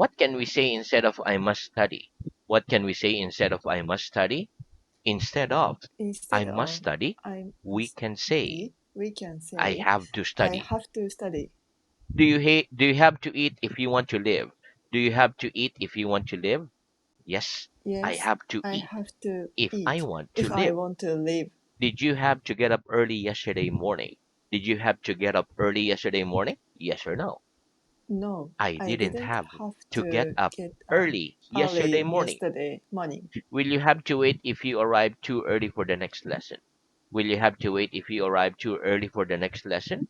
What can we say instead of I must study? What can we say instead of I must study? Instead of I Instead must of study, I we must can say study, we can I say have to I study. have to study. Do you have to eat if you want to live? Do you have to eat if you want to live? Yes, I Yes, have to I eat have to if I eat want to if I live. want to live. Did you have to get up early yesterday morning? Did you have to get up early yesterday morning? Yes or no? No, I I didn't didn't have have to get to up get up early yesterday early morning. yesterday morning. Will you have to wait if you arrive too early for the next lesson? Will you have to wait if you arrive too early for the next lesson?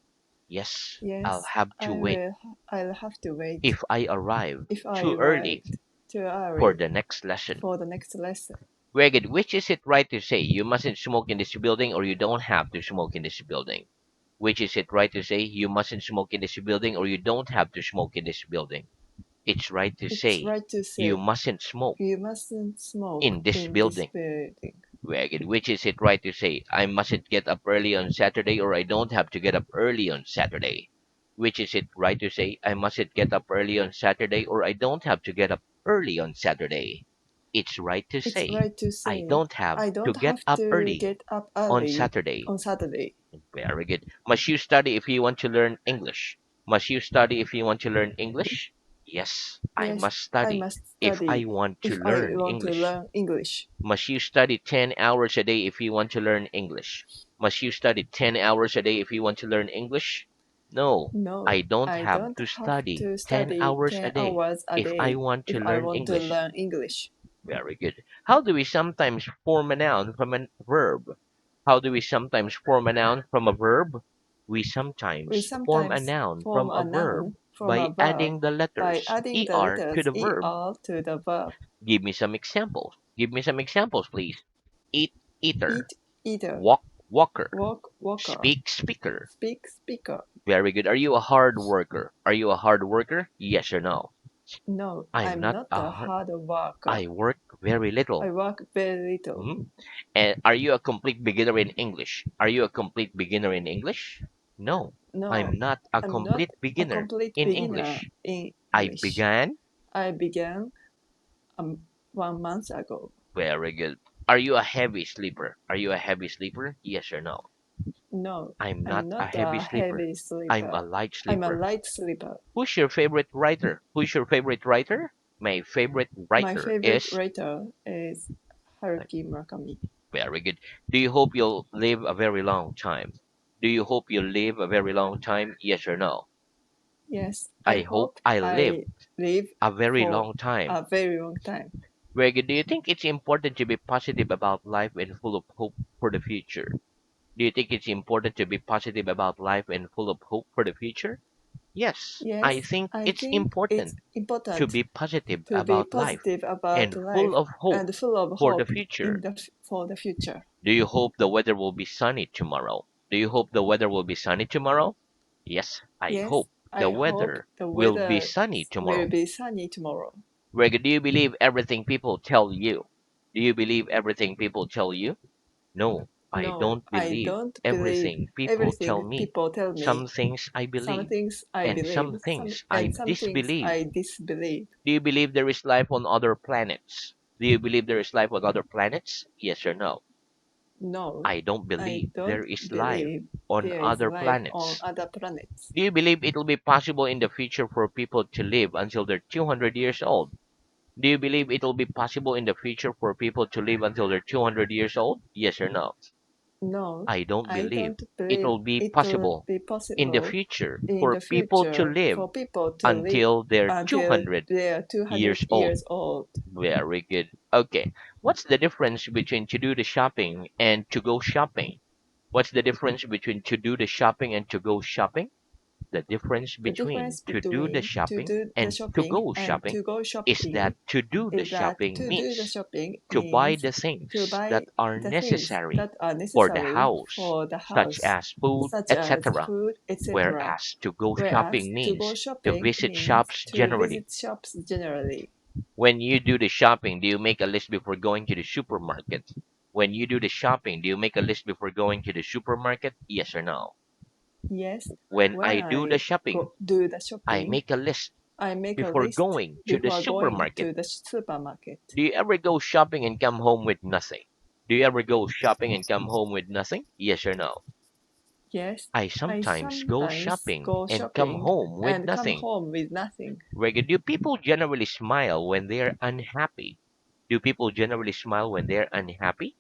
Yes, I'll Yes, have to wait I'll have to wait if I arrive if I too early arrived too for early the next lesson. for the next lesson. Very good. Which is it right to say? You mustn't smoke in this building or you don't have to smoke in this building? Which is it right to say? You mustn't smoke in this building or you don't have to smoke in this building? It's right to It's say right to you say mustn't smoke you mustn't smoke in this in this building. building. Very good. Which is it right to say? I mustn't get up early on Saturday or I don't have to get up early on Saturday? Which is it right to say? I mustn't get up early on Saturday or I don't have to get up early on Saturday? It's right to It's say right to I say don't have I to don't get have up to early get up on early Saturday. on Saturday. Very good. Must you study if you want to learn English? Must you study if you want to learn English? Yes, I Yes, must I study must if I study want to if I learn want to English. learn English. Must you study 10 hours a day if you want to learn English? Must you study 10 hours a day if you want to learn English? No, No, I don't I have don't to have study to 10 study hours a 10 day hours a if I day want if to I learn want to English. learn English. Very good. How do we sometimes form a noun from a verb? How do we sometimes form a noun from a verb? We We sometimes form a sometimes noun form from a a verb noun from a by verb adding the by letters adding the er to letters the verb. er to the verb. Give me some examples. Give me some examples, please. Eat, eater. Eat, eater. Walk, walker. Walk, walker. Speak, speaker. Speak, speaker. Very good. Are you a hard worker? Are you a hard worker? Yes or no? No, I'm I'm not not a a hard. hard worker. I work very I little. work very little. Mhm. And are you a complete beginner in English? Are you a complete beginner in English? No, No, I'm not a I'm not complete a beginner complete in beginner English. in I English. began. I began 1 month ago. Very good. Are you a heavy sleeper? Are you a heavy sleeper? Yes or no? No, I'm not I'm a not heavy a sleeper. heavy I'm sleeper. a light I'm a sleeper. light sleeper. Who's your favorite writer? Who's your favorite writer? My favorite My writer favorite is. writer is Haruki Murakami. Very good. Do you hope you'll live a very long time? Do you hope you'll live a very long time? Yes or no? Yes, I I hope hope I live I live a very for long time. a very long time. Very good. Do you think it's important to be positive about life and full of hope for the future? Do you think it's important to be positive about life and full of hope for the future? Yes, I Yes, think I it's think it's important to important be positive to be about life positive about and full life of hope and full of for the hope in future. for the future. Do you hope the weather will be sunny tomorrow? Do you hope the weather will be sunny tomorrow? Yes, I Yes, hope the I hope weather the will be weather sunny will tomorrow. be sunny tomorrow. Greg, do you believe everything people tell you? Do you believe everything people tell you? No, I No, don't I believe don't believe everything people tell everything me. people tell Some me. things I Some believe, things I and some believe, things I some things disbelieve. I disbelieve. Do you believe there is life on other planets? Do you believe there is life on other planets? Yes or no? No, I don't I believe there don't is life believe on there is other life on planets. other planets. Do you believe it will be possible in the future for people to live until they're 200 years old? Do you believe it will be possible in the future for people to live until they're 200 years old? Yes or no? No, I don't I believe don't it believe will be it will possible be in the possible future in for the people to future live for people to live until they're until 200 they are 200 years old. years old. Very good. Okay. What's the difference between to do the shopping and to go shopping? What's the difference between to do the shopping and to go shopping? The difference The between difference to do the between to shopping do the and to shopping go and shopping to go is that shopping to do the is that shopping to do the means shopping to buy means the to things that buy are the things necessary that are for the necessary house, for the such house, as food, such as etc. food, etc. Whereas to go Whereas shopping to go means to shopping visit means shops to generally. visit shops generally. When you do the shopping, do you make a list before going to the supermarket? When you do the shopping, do you make a list before going to the supermarket? Yes or no? Yes, When when I do the I shopping, go do the I shopping, make a list I make a before list going to the before going supermarket? to the supermarket. Do you ever go shopping and come home with nothing? Do you ever go shopping and come home with nothing? Yes or no? Yes, I I sometimes go sometimes shopping go and come shopping home with and come nothing. home with nothing. Very good. Do people generally smile when they're unhappy? Do people generally smile when they're unhappy?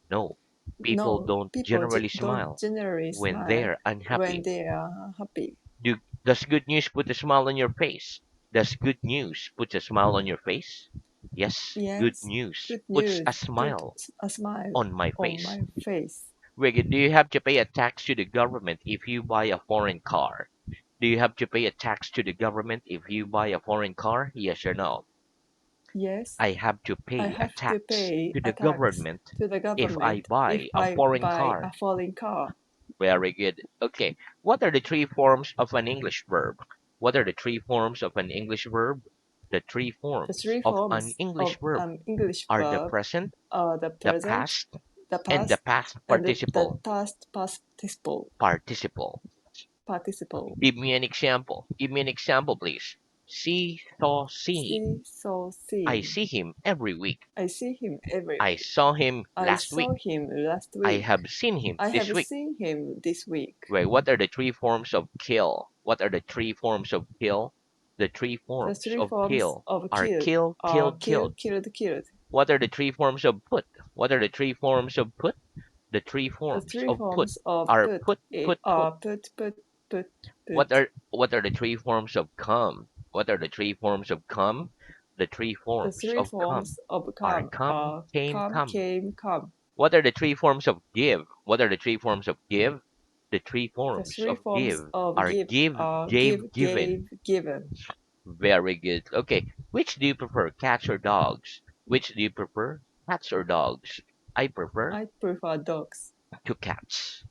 No. People No, don't people generally don't smile generally when smile they're when unhappy. they are happy. Does good news put a smile on your face? Does good news put a smile on your face? Yes, good Yes, news good puts a news put smile a smile on my on face. my face. Wait, do you have to pay a tax to the government if you buy a foreign car? Do you have to pay a tax to the government if you buy a foreign car? Yes or no? Yes, I have to I pay a have to tax pay to a the tax government to the if I government if buy a I foreign buy car. a foreign car. Very good. Okay. What are the three forms of an English verb? What are the three forms of an English verb? The three The forms three of an forms English of verb an English are the verb present, are the the present, past, the and the past, past and the participle. past participle. Participle. Participle. Give me an example. Give me an example, please. See, saw, seen. See, saw, I seen. see him every week. I see him every I week. saw him I last week. saw him last I week. have seen him I this have week. seen him this week. Right. What are the three forms of kill? What are the three forms of kill? The three The forms three of forms kill of are kill kill, are killed, kill, killed. killed, killed. What are the three forms of put? What are the three forms of put? The three The forms three of put forms of are put put, put, put. are put, What put. what are the three forms of come? What are the three forms of come? The three The forms three of come forms of are come come, are came, come, come. came, come. What are the three forms of give? What are the three forms of give? The three The forms three of forms give of are give give, are gave, give, given. gave, given. Very good. Okay, which do you prefer, cats or dogs? Which do you prefer, cats or dogs? I prefer I prefer dogs to cats.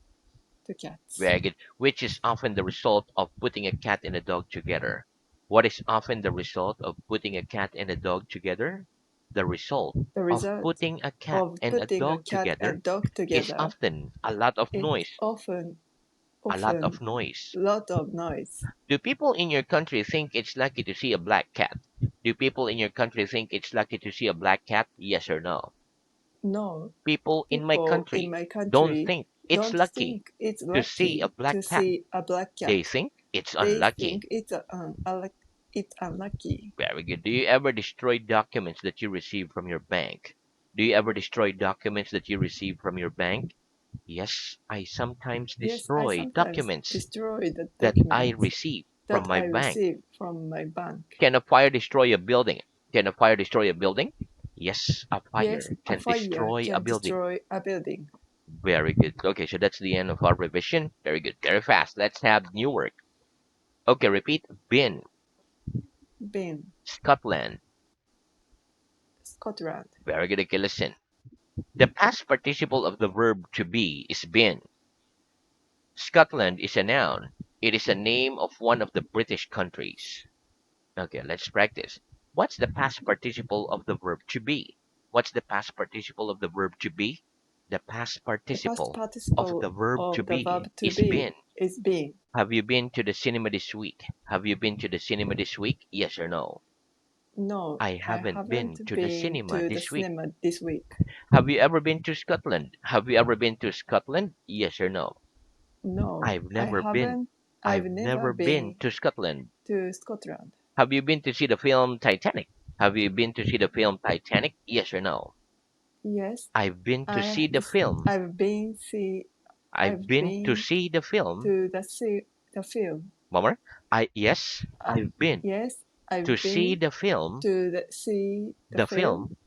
to cats. Very good. Which is often the result of putting a cat and a dog together? What is often the result of putting a cat and a dog together? The result The of result putting a cat of and a putting a dog cat together and dog is together often a lot of is noise. A lot often of noise. lot of noise. Do people in your country think it's lucky to see a black cat? Do people in your country think it's lucky to see a black cat? Yes or no? No, People in my people in country my don't country think it's don't lucky think it's to see a lucky to black cat. see a black They cat. think it's They unlucky. think it's unlucky. Very good. Do you ever destroy documents that you receive from your bank? Do you ever destroy documents that you receive from your bank? Yes, I sometimes Yes, I destroy sometimes documents destroy the that I documents receive from that my I bank. receive from my bank. Can a fire destroy a building? Can a fire destroy a building? Yes, a Yes, fire a can fire destroy a can building. destroy a building. Very good. Okay, so that's the end of our revision. Very good. Very fast. Let's have new work. Okay, repeat. Been, Been, Scotland. Scotland. Very good. Okay, listen. The past participle of the verb to be is been. Scotland is a noun. It is a name of one of the British countries. Okay, let's practice. What's the past participle of the verb to be? What's the past participle of the verb to be? The past The past participle of participle the verb to of the be verb to is be been. is been. Have you been to the cinema this week? Have you been to the cinema this week? Yes or no? No, I I haven't been haven't to the been cinema to the this week. cinema this week. Have you ever been to Scotland? Have you ever been to Scotland? Yes or no? No, I've I never been. haven't. I've I've never never been been to Scotland. to Scotland. Have you been to see the film Titanic? Have you been to see the film Titanic? Yes or no? Yes, I've been to I see the have. film. I've been see. I've I've been to been see the film. to the film. Mama, yes, I, I've been yes, to I've see been the film, to see the film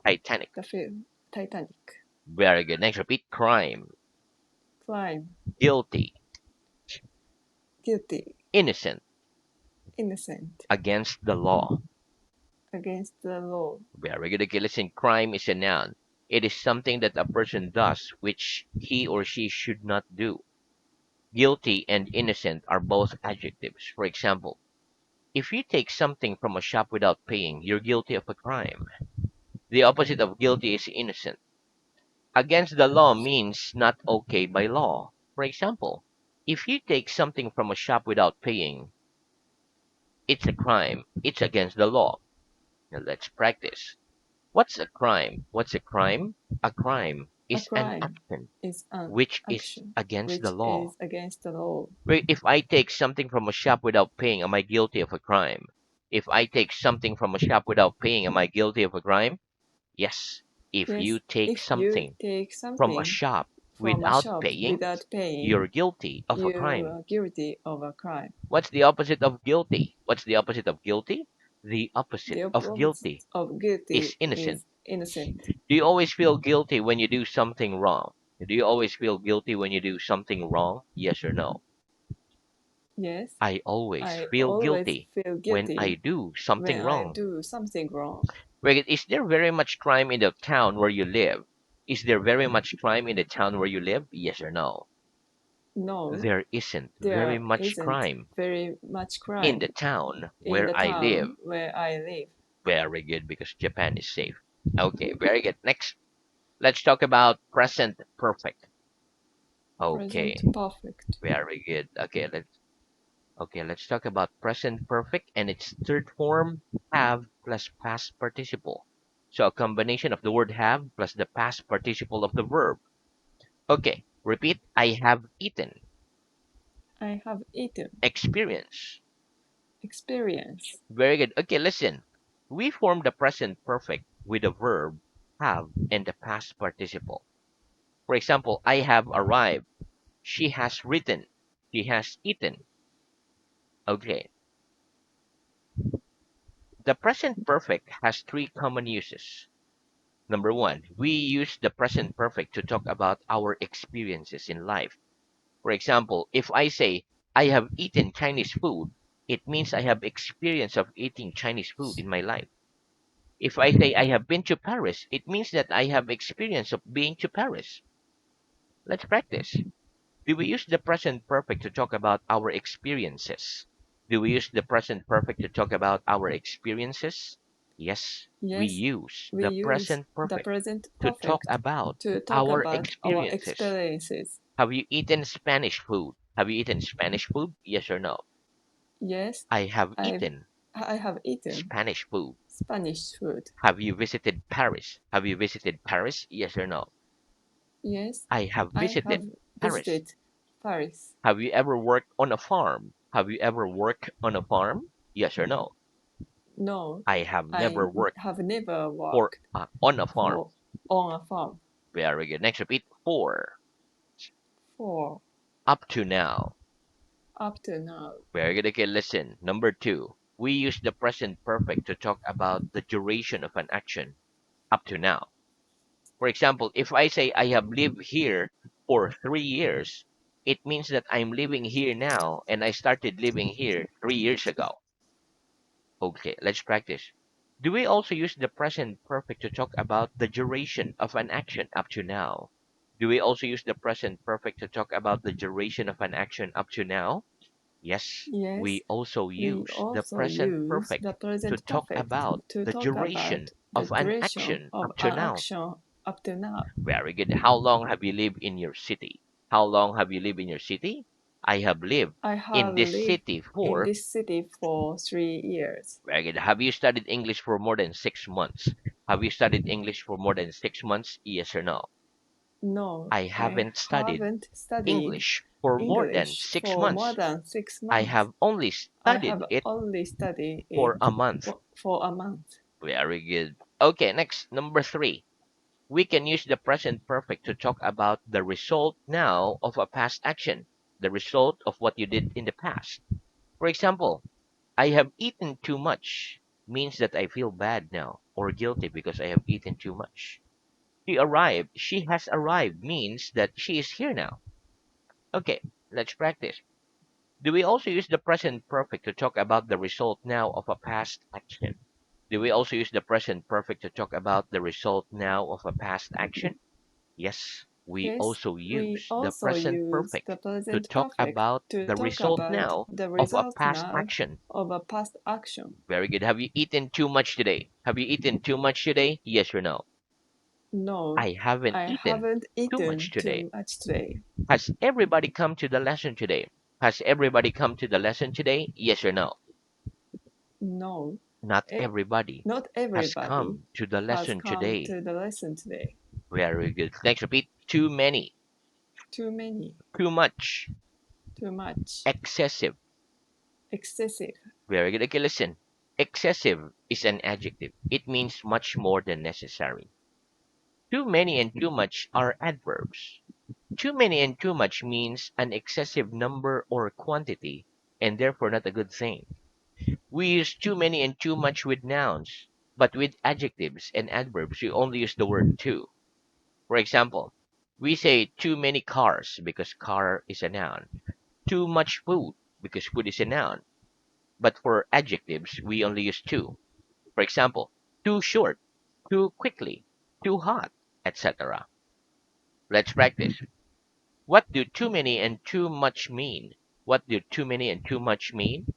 Titanic. the film Titanic. Very good. Next, repeat. Crime, Crime, guilty, guilty, innocent, innocent, against the law. against the law. Very good. Okay, listen. Crime is a noun. It is something that a person does which he or she should not do. Guilty and innocent are both adjectives. For example, if you take something from a shop without paying, you're guilty of a crime. The opposite of guilty is innocent. Against the law means not okay by law. For example, if you take something from a shop without paying, It's a crime. It's against the law. Now let's practice. What's a crime? What's a crime? A crime A is an crime action is an which is action against the which law. is against the law. If I take something from a shop without paying, am I guilty of a crime? If I take something from a shop without paying, am I guilty of a crime? Yes. If you Yes, take if you something take from a something shop from a without shop paying, without paying, you're guilty of a you crime. are guilty of a crime. What's the opposite of guilty? What's the opposite of guilty? The The opposite of opposite guilty of is guilty innocent. is innocent. Do you always feel guilty when you do something wrong? Do you always feel guilty when you do something wrong? Yes or no? Yes, I always I feel always guilty feel when I guilty do when something I wrong. do something wrong. Wait, is there very much crime in the town where you live? Is there very much crime in the town where you live? Yes or no? No, There isn't very there much isn't crime very much in the crime town in where the I live. town where I live. Very good because Japan is safe. Okay, very good. Next, let's talk about present perfect. Okay, Present perfect. very good. Okay, let's talk about present perfect and its third form, have plus past participle. So a combination of the word have plus the past participle of the verb. Okay, repeat. I have eaten. I have eaten. Experience. Experience. Very good. Okay, listen. We form the present perfect with the verb have and the past participle. For example, I have arrived. She has written. She has eaten. Okay. The present perfect has three common uses. Number one, we use the present perfect to talk about our experiences in life. For example, if I say, I have eaten Chinese food, it means I have experience of eating Chinese food in my life. If I say I have been to Paris, it means that I have experience of being to Paris. Let's practice. Do we use the present perfect to talk about our experiences? Do we use the present perfect to talk about our experiences? Yes, we Yes, use we the use present the perfect present to talk perfect about to talk our about our experiences. experiences. Have you eaten Spanish food? Have you eaten Spanish food? Yes or no? Yes, I have I've eaten I have eaten Spanish food. Spanish food. Have you visited Paris? Have you visited Paris? Yes or no? Yes, I have I have visited Paris. visited Paris. Have you ever worked on a farm? Have you ever worked on a farm? Yes or no? No, I have I never worked have never for worked on a farm. for on a farm. Very good. Next, repeat for For up to now. up to now. Very good. Okay, listen. Number two, we use the present perfect to talk about the duration of an action up to now. For example, if I say I have lived here for 3 years, it means that I'm living here now and I started living here 3 years ago. Okay, let's practice. Do we also use the present perfect to talk about the duration of an action up to now? Do we also use the present perfect to talk about the duration of an action up to now? Yes, Yes, we also we use the also present use the perfect to present talk perfect about to the talk about duration the of an duration action of up to an now. action up to now. Very good. How long have you lived in your city? How long have you lived in your city? I have lived I in have this lived city in for. this city for 3 years. Very good. Have you studied English for more than 6 months? Have you studied English for more than 6 months? Yes or no? No, I I haven't studied haven't studied English for more than English six for more months. than six I months. have only I studied have it only studied for it a month. for a month. Very good. Okay, next, number three. We can use the present perfect to talk about the result now of a past action, the result of what you did in the past. For example, I have eaten too much means that I feel bad now or guilty because I have eaten too much. She has arrived means that she is here now. Okay, let's practice. Do we also use the present perfect to talk about the result now of a past action? Do we also use the present perfect to talk about the result now of a past action? Yes, we Yes, also we use the also present use the perfect to present talk perfect about to the talk result about now the of a result past now action. of a past action. Very good. Have you eaten too much today? Have you eaten too much today? Yes or no? No, I haven't I eaten haven't too much eaten today. too much today. Has everybody come to the lesson today? Has everybody come to the lesson today? Yes or no? No, Not e- everybody not has everybody come to the has lesson come today. to the lesson today. Very good. Next, repeat. Too many, Too many, too much, too much, excessive. excessive. Very good. Okay, listen. Excessive is an adjective. It means much more than necessary. Too many and too much are adverbs. Too many and too much means an excessive number or quantity, and therefore not a good thing. We use too many and too much with nouns, but with adjectives and adverbs, we only use the word too. For example, we say too many cars because car is a noun, too much food because food is a noun, but for adjectives, we only use too. For example, too short, too quickly, too hot, etc. Let's practice. What do too many and too much mean? What do too many and too much mean?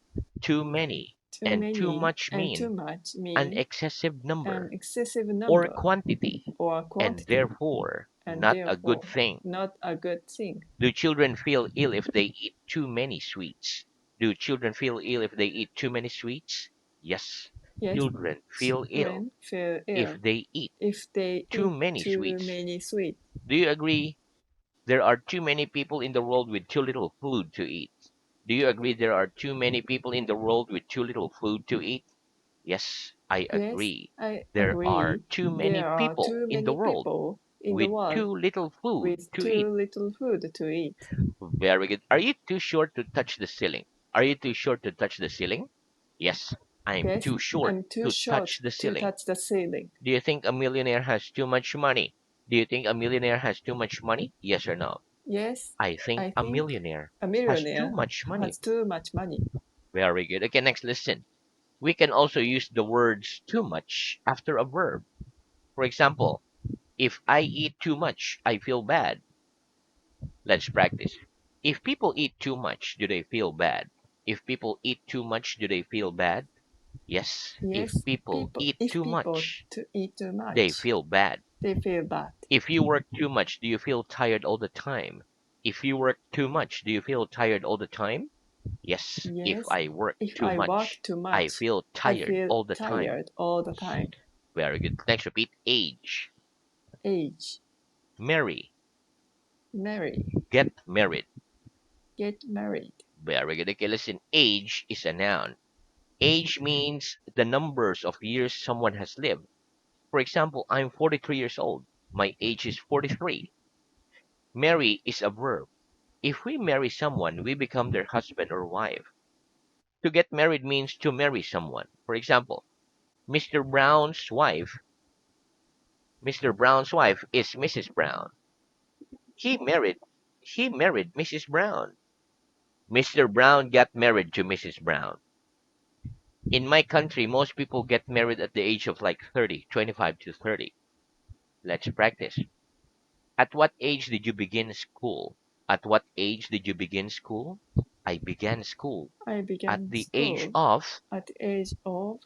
Too many Too and too many much and too mean much an mean excessive an number excessive or number quantity, or and quantity, therefore and not a good therefore thing. not a good thing. Do children feel ill if they eat too many sweets? Do children feel ill if they eat too many sweets? Yes, Yes, children feel ill children feel if ill they eat if they too eat many too sweets. many sweets. Do you agree there are too many people in the world with too little food to eat? Do you agree there are too many people in the world with too little food to eat? Yes, I Yes, agree. I There are agree. too many There are people too in the many world people in the with world too little food with to eat. too little food to eat. Very good. Are you too short to touch the ceiling? Are you too short to touch the ceiling? Yes, I'm Yes, too short I'm too to short touch the to ceiling. touch the ceiling. Do you think a millionaire has too much money? Do you think a millionaire has too much money? Yes or no? Yes, I think I a think millionaire a has too millionaire much money. has too much money. Very good. Okay, next, listen. We can also use the words too much after a verb. For example, if I eat too much, I feel bad. Let's practice. If people eat too much, do they feel bad? If people eat too much, do they feel bad? Yes. If Yes, people people eat if too people much, to eat too they much, feel bad. they feel bad. If you work too much, do you feel tired all the time? If you work too much, do you feel tired all the time? Yes. If Yes, I work if too I work much, too I much, feel I tired feel all the time. tired all the time. Very good. Next, repeat. Age. Age, Marry. marry, Get married. get married. Very good. Okay, listen. Age is a noun. Age means the numbers of years someone has lived. For example, I'm 43 years old. My age is 43. Marry is a verb. If we marry someone, we become their husband or wife. To get married means to marry someone. For example, Mr. Brown's wife, Mr. Brown's wife is Mrs. Brown. He married he married Mrs. Brown. Mr. Brown got married to Mrs. Brown. In my country, most people get married at the age of like 30, 25 to 30. Let's practice. At what age did you begin school? At what age did you begin school? I began school I at began the age school of at the age of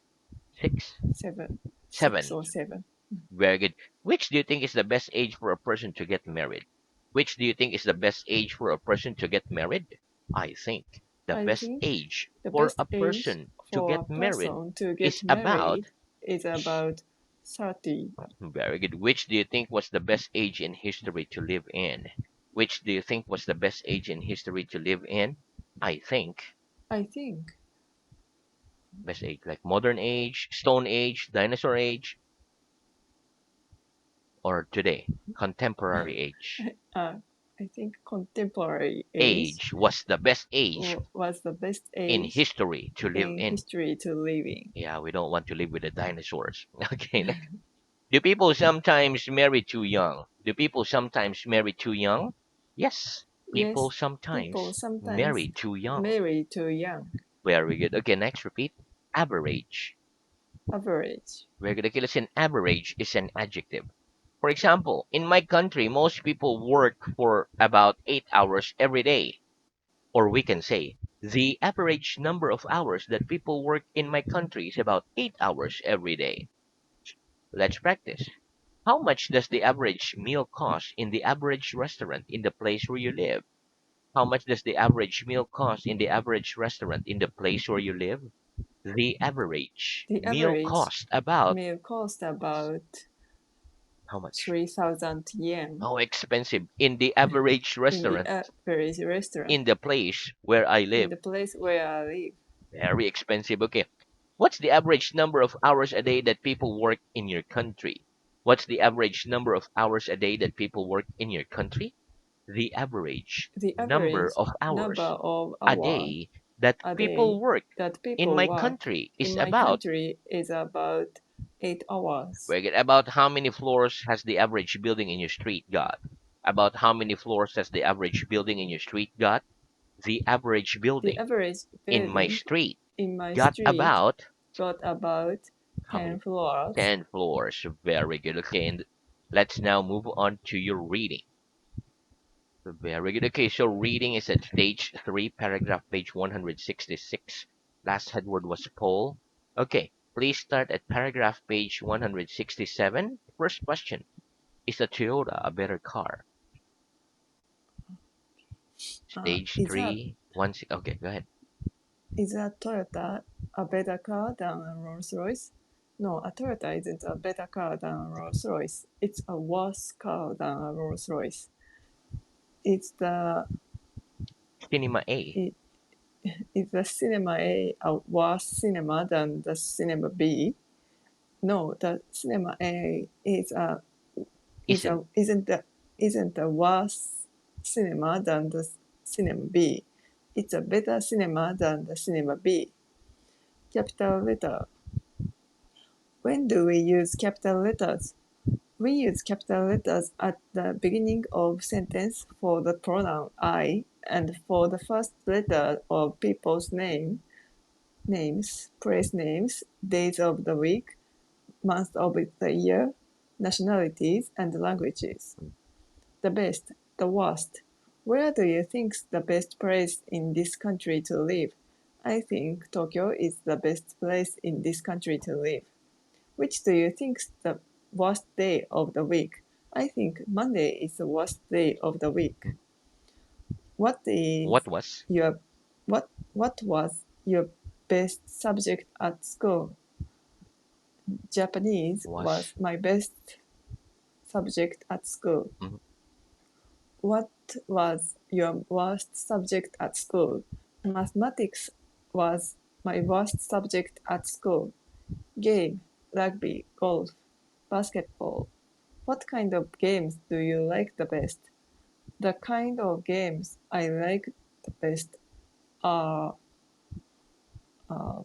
six. seven, six Seven. or seven. Very good. Which do you think is the best age for a person to get married? Which do you think is the best age for a person to get married? I think the I best think age the for best a age person to for a get married person to is get about. married is about 30. Very good. Which do you think was the best age in history to live in? Which do you think was the best age in history to live in? I think I think best age like modern age, stone age, dinosaur age, or today, contemporary age. uh, I think contemporary age Age was the best age was the best in age history to live in in. history to live in. Yeah, we don't want to live with the dinosaurs. Okay, next. Do people sometimes marry too young? Do people sometimes marry too young? Yes, people Yes, people sometimes sometimes marry too young. marry too young. Very good. Okay, next, repeat. Average. Average. Very good. Okay, listen, average is an adjective. For example, in my country, most people work for about 8 hours every day. Or we can say, the average number of hours that people work in my country is about 8 hours every day. Let's practice. How much does the average meal cost in the average restaurant in the place where you live? How much does the average meal cost in the average restaurant in the place where you live? The average The meal average cost about meal cost about how much? 3,000 yen How expensive in the average in the restaurant average restaurant in the place where I in live? the place where I live. Very expensive. Okay. What's the average number of hours a day that people work in your country? What's the average number of hours a day that people work in your country? The average The number average of number hours of a hours day that a people day work that in people my work country in is my about, country is about 8 hours. forget about how many floors has the average building in your street got. About how many floors has the average building in your street got? The average The building average in my building street in my got street about got about how 10 many? floors. 10 floors. Very good. Okay, and let's now move on to your reading. Very good. Okay, so reading is at stage 3, paragraph page 166. Last headword was Paul. Okay, please start at paragraph page 167. First question: is a Toyota a better car? Stage Is that 3, 1. Okay, go ahead. is a Toyota a better car than a Rolls Royce? No, a Toyota isn't a better car than a Rolls Royce. It's a worse car than a Rolls Royce. It's the Cinema A. it, is the cinema a worse cinema than the cinema B? No, the cinema A Isn't. isn't a worse cinema than the cinema B. It's a better cinema than the cinema B. Capital letter. When do we use capital letters? We use capital letters at the beginning of sentence for the pronoun I and for the first letter of people's names, place names, days of the week, month of the year, nationalities, and languages. The best, the worst. Where do you think's the best place in this country to live? I think Tokyo is the best place in this country to live. Which do you think's the worst day of the week? I think Monday is the worst day of the week. What is What was? your what was your best subject at school? Japanese was Was. my best subject at school. Mhm. What was your worst subject at school? Mathematics was my worst subject at school. Game, rugby, golf, basketball. What kind of games do you like the best? The kind of games I like the best are uh,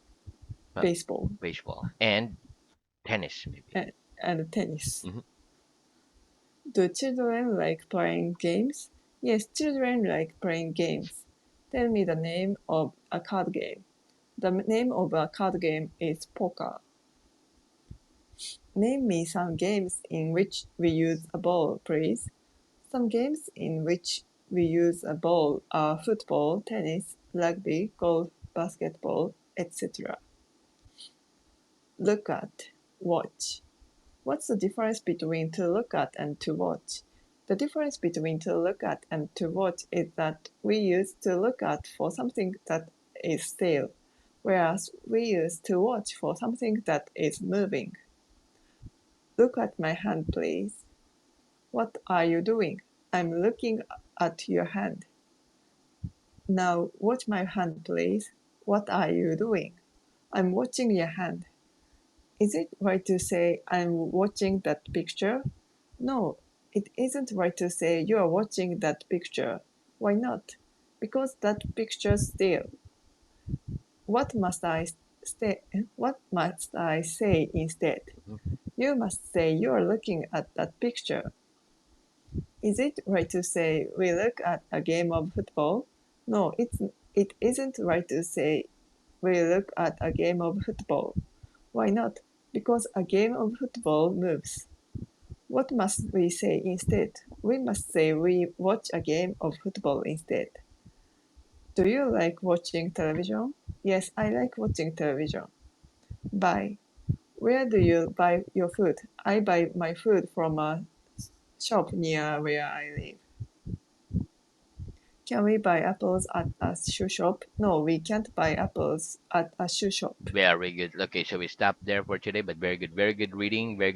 Well, baseball baseball and tennis, maybe. and, and tennis. Mhm. Do children like playing games? Yes, children like playing games. Tell me the name of a card game. The name of a card game is poker. Name me some games in which we use a ball, please. Some games in which we use a ball are football, tennis, rugby, golf, basketball, etc. Look at, watch. What's the difference between to look at and to watch? The difference between to look at and to watch is that we use to look at for something that is still, whereas we use to watch for something that is moving. Look at my hand, please. What are you doing? I'm looking at your hand. Now watch my hand, please. What are you doing? I'm watching your hand. Is it right to say I'm watching that picture? No, it isn't right to say you are watching that picture. Why not? Because that picture's still. What must I what must I say instead? Mhm. You must say you are looking at that picture. Is it right to say we look at a game of football? No, it isn't right to say we look at a game of football. Why not? Because a game of football moves. What must we say instead? We must say we watch a game of football instead. Do you like watching television? Yes, I like watching television. Buy. Where do you buy your food? I buy my food from a shop near where I live. Can we buy apples at a shoe shop? No, we can't buy apples at a shoe shop. Very good. Okay, so we stop there for today, but very good reading. Very